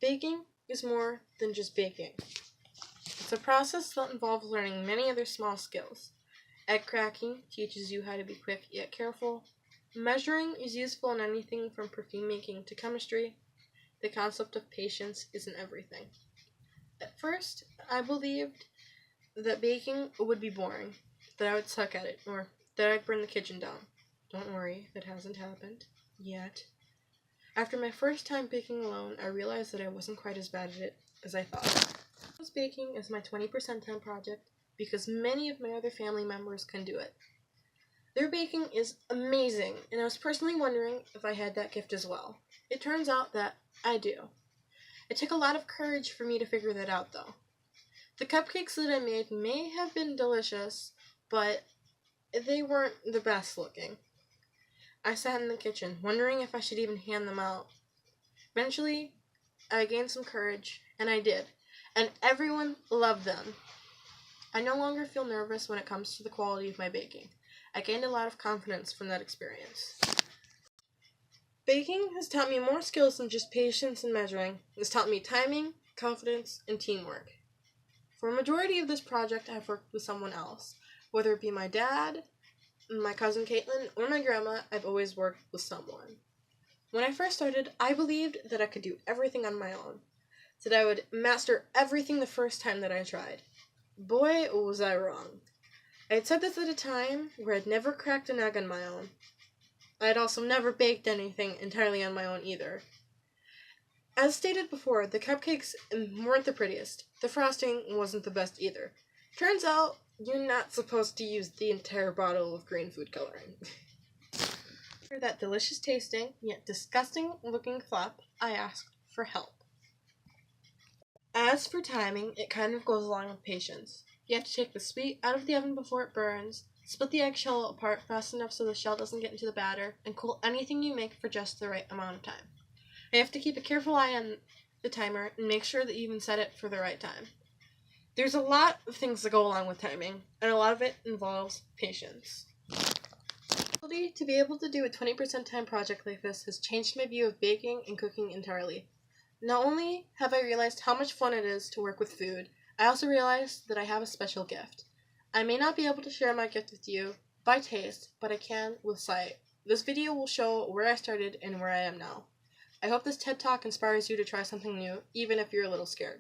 Baking is more than just baking. It's a process that involves learning many other small skills. Egg cracking teaches you how to be quick yet careful. Measuring is useful in anything from perfume making to chemistry. The concept of patience is in everything. At first, I believed that baking would be boring, that I would suck at it, or that I'd burn the kitchen down. Don't worry, that hasn't happened. Yet. After my first time baking alone, I realized that I wasn't quite as bad at it as I thought. I chose baking as my 20% time project because many of my other family members can do it. Their baking is amazing, and I was personally wondering if I had that gift as well. It turns out that I do. It took a lot of courage for me to figure that out, though. The cupcakes that I made may have been delicious, but they weren't the best looking. I sat in the kitchen, wondering if I should even hand them out. Eventually, I gained some courage, and I did, and everyone loved them. I no longer feel nervous when it comes to the quality of my baking. I gained a lot of confidence from that experience. Baking has taught me more skills than just patience and measuring. It's taught me timing, confidence, and teamwork. For a majority of this project, I've worked with someone else. Whether it be my dad, my cousin Caitlin, or my grandma, I've always worked with someone. When I first started, I believed that I could do everything on my own, that I would master everything the first time that I tried. Boy, was I wrong. I had said this at a time where I'd never cracked an egg on my own. I had also never baked anything entirely on my own either. As stated before, the cupcakes weren't the prettiest. The frosting wasn't the best either. Turns out, you're not supposed to use the entire bottle of green food coloring. For that delicious tasting, yet disgusting looking flop, I asked for help. As for timing, it kind of goes along with patience. You have to take the sweet out of the oven before it burns, split the eggshell apart fast enough so the shell doesn't get into the batter, and cool anything you make for just the right amount of time. You have to keep a careful eye on the timer and make sure that you even set it for the right time. There's a lot of things that go along with timing, and a lot of it involves patience. The ability to be able to do a 20% time project like this has changed my view of baking and cooking entirely. Not only have I realized how much fun it is to work with food, I also realized that I have a special gift. I may not be able to share my gift with you by taste, but I can with sight. This video will show where I started and where I am now. I hope this TED Talk inspires you to try something new, even if you're a little scared.